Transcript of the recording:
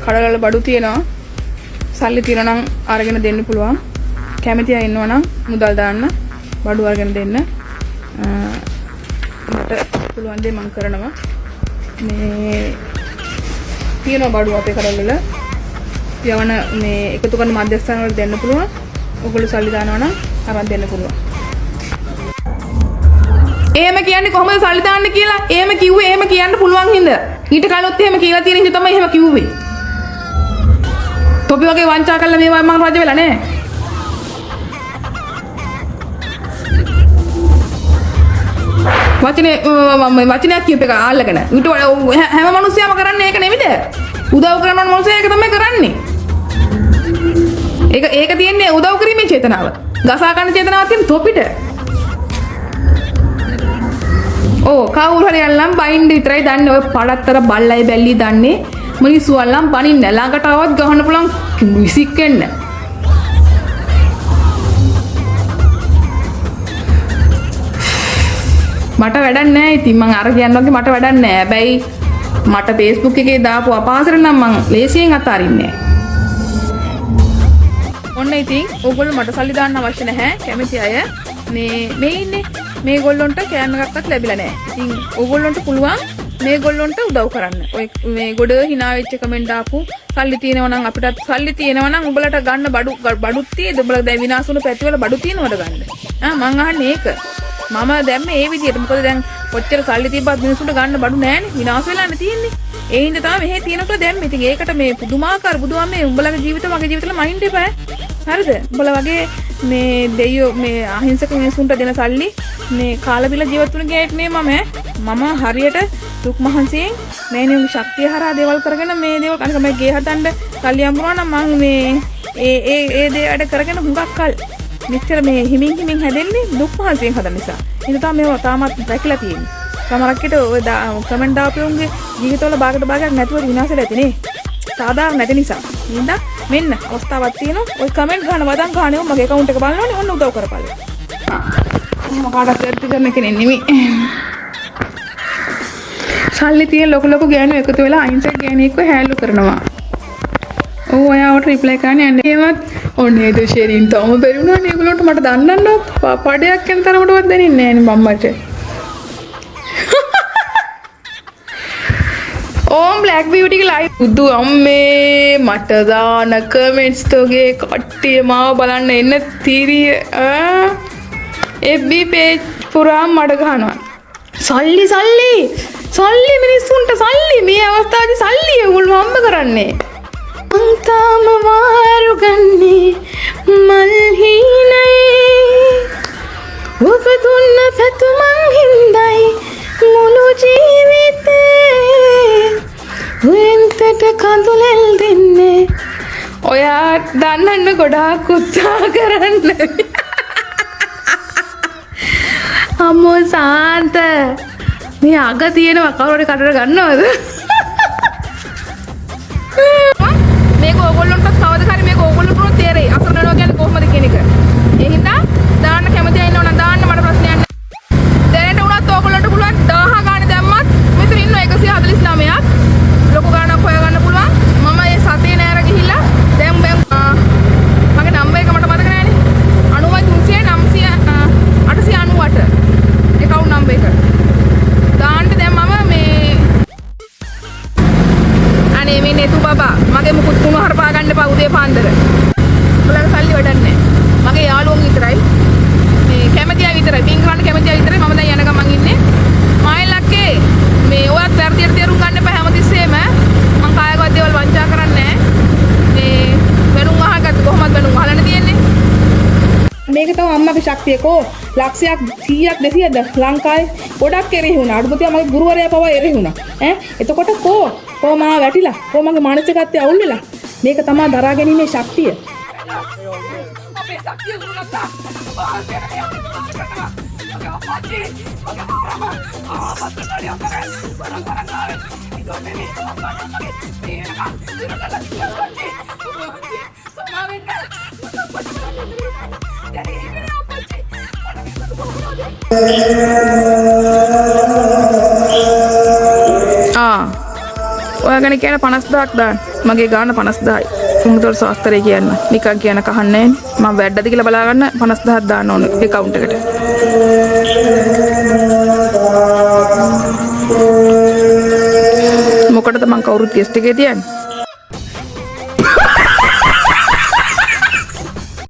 කඩවල බඩු තියෙනවා. සල්ලි තියෙනවා නම් අරගෙන දෙන්න පුළුවන්. කැමති අය ඉන්නවා නම් මුදල් දාන්න බඩු අරගෙන දෙන්න. මට පුළුවන් දේ මම කරනවා. මේ තියෙනවා බඩු අපේ කඩවල. යවන මේ එකතු කරන මධ්‍යස්ථාන වල දෙන්න පුළුවන්. ඔයගොල්ලෝ සල්ලි දානවා නම් අරන් දෙන්න පුළුවන්. එහෙම කියන්නේ කොහොමද සල්ලි දාන්න කියලා? එහෙම කිව්වේ එහෙම කියන්න පුළුවන් හින්දා. ඊට කලින්ත් එහෙම කියලා තියෙන හින්දා තමයි එහෙම කිව්වේ. තොපි වගේ වංචා කළා මේවා මම රජ වෙලා නෑ. වචනයක් කියප එක අල්ලගෙන. ඊට හැම මිනිස්සයම කරන්නේ ඒක නෙමෙයිද? උදව් කරන මිනිස්සයා ඒක තමයි කරන්නේ. ඒක තියන්නේ උදව් කිරීමේ චේතනාව. ගසා ගන්න චේතනාවක් තියෙන තොපිට. කවුරු හරි අල්ලම් බයින්ඩ විතරයි දන්නේ. ඔය පඩත්තර බල්ලයි බැල්ලි දන්නේ. මිනිස්සු අල්ලම් බනින්න ළඟට આવවත් ගහන්න පුළුවන් විසික්කෙන්න. මට වැඩක් නැහැ. ඉතින් මං අර කියනවා මට වැඩක් නැහැ. හැබැයි මට Facebook එකේ දාපු අපහාසර නම් මං ලේසියෙන් අතාරින්නේ නැහැ. ඔන්න ඉතින් ඕගොල්ලෝ මට සල්ලි දාන්න අවශ්‍ය නැහැ. කැමති අය මේ ඉන්නේ. මේගොල්ලොන්ට කෑම එකක්වත් ලැබිලා නැහැ. ඉතින් ඕගොල්ලොන්ට පුළුවන් මේගොල්ලොන්ට උදව් කරන්න. ඔය මේ ගොඩ hina වෙච්ච කමෙන්ට් දාපු සල්ලි තියෙනවා නම් අපිටත් සල්ලි තියෙනවා නම් උඹලට ගන්න බඩුත් තියෙද? උඹලා දැන් විනාශ වුණු පැතිවල බඩු තියෙනවද ගන්න? මං අහන්නේ ඒක. මම දැම්මේ ඒ විදියට. මොකද දැන් කොච්චර සල්ලි තිබ්බත් මිනිස්සුන්ට ගන්න බඩු නැහැනේ. විනාශ වෙලානේ තියෙන්නේ. ඒ හින්දා තමයි මෙහෙ තියෙනකොට දැම්මේ. ඉතින් ඒකට මේ පුදුමාකාර බුදුහාමේ උඹලගේ ජීවිත මගේ ජීවිතවල මයින්ඩ් එපා. හරිද? උඹලා වගේ මේ දෙයියෝ මේ අහිංසක මිනිස්සුන්ට දෙන සල්ලි මේ කාලා බිලා ජීවත් වෙන ගේක් නේ මම හරියට දුක් මහන්සියෙන් මේ නේ ශක්තිය හරහා දේවල් කරගෙන මේ දේවල් අනික මම ගේ හදන්න සල්ලි අම්බුනා නම් මම මේ ඒ දේ වැඩ කරගෙන හුඟක් කල් මෙච්චර මේ හිමින් හැදෙන්නේ දුක් මහන්සියෙන් හදන නිසා. ඒක තමයි මේව තාමත් දැකලා තියෙන්නේ. සමහරකට ඔය කමෙන්ට් දාපුවුන්ගේ ජීවිතවල භාගයක් නැතුව විනාශ වෙලා ඇතිනේ. සාධාරණ නැති නිසා. හින්දා මෙන්න අවස්ථාවක් තියෙනවා. ඔය කමෙන්ට් ගන්න වදන් ගහන්නේ මගේ account එක බලනවනේ ඔන්න උදව් කරපල්ල. මම කාටවත් ඇත්ත කරන්න කෙනෙක් නෙමෙයි. සල්ලි තියෙන ලොකු ගෑනු එකතු වෙලා අහිංසක ගෑණියෙක්ව හැලු කරනවා. ඔයාවට රිප්ලයි කරන්න යන්නේ. ඒවත් ඔන්නේද ෂෙරින් තවම බැරි වුණානේ. ඒගොල්ලන්ට මට දන්නන්න පඩයක් යන තරමටවත් දැනෙන්නේ නැහැ නේ මම්මට. ඕම් බ්ලැක් බියුටි ගේ ලයිව් බුදු අම්මේ මට දාන කමෙන්ට්ස් තෝගේ කට්ටිය මාව බලන්න එන්න තීරිය FB page පුරාම මඩ ගහනවා. සල්ලි මිනිස්සුන්ට සල්ලි මේ අවස්ථාවේදී සල්ලි ඒගොල්ලෝ හම්බ කරන්නේ. අන්තම වාරු ගන්නේ මල් හීනේ ඔබ දුන්න පැතුමන් හින්දයි මුළු ජීවිතේ වෙන්තට කඳුලෙල් දෙන්නේ. ඔයා දන්නන්න ගොඩාක් උත්සාහ කරන්න. අම්මෝ සාන්ත මේ අග තියෙනවා කවුරුහරි කටට ගන්නවද? මේක ඕගොල්ලන්ට කවද හරි මේක ඕගොල්ලන්ට තේරෙයි. අසරණනවා කියන්නේ කොහොමද කියන එක. ඒ හින්දා දාන්න කැමති අය ඉන්නවනම් දාන්න මට ප්‍රශ්නයක් නැහැ. දැනට උනත් ඕගොල්ලන්ට පුළුවන් 1000 ගානේ දැම්මත් මෙතන ඉන්න 149ක් ලොකු ගානක් හොයාගන්න පුළුවන්. මම ඒ සතේ නෑර ගිහිල්ලා දැන් මගේ නම්බර් එක මට මතක නෑනේ. 93 account number එක. දාන්න දැන් මම මේ අනේ මේ නේතු බබා මගේ මුකුත් කුණු හරපා ගන්න එපා උදේ පාන්දර. උඹලට සල්ලි වැඩක් නැහැ. මගේ යාළුවෝ විතරයි. මේ කැමති අය විතරයි. පින් කරන්න කැමති අය විතරයි. මම දැන් යන ගමන් ඉන්නේ. මායිලක්කේ මේ ඔයත් වැඩියට තේරුම් ගන්න එපා හැමතිස්සෙම. මං කායගත දේවල් වංචා කරන්නේ නැහැ. මේ වෙනුම් අහකට කොහොමද වෙනුම් අහලනේ තියෙන්නේ? මේක තමයි අම්මගේ ශක්තියකෝ. ලක්ෂයක් 100ක් 200ක්ද ලංකාවේ ගොඩක් එරෙහි වුණා. අඩුපොතේ මගේ ගුරුවරයා පවා එරෙහි වුණා. එතකොට කෝ මාව වැටිලා කෝ මගේ මානසිකත්වය අවුල් වෙලා. මේක තමයි දරා ගැනීමේ ශක්තිය. අපේ ශක්තිය දුන්නා. ඔයාගෙන කියන 50000ක් දාන්න. මගේ ගාන 50000යි. උන්දොල් සාස්තරේ කියන්න. නිකන් කියන කහන්නේ මම වැඩද කියලා බලා ගන්න 50000ක් දාන්න ඕන account එකට. මොකටද මං කවුරුත් ගෙස්ට් එකේ තියන්නේ?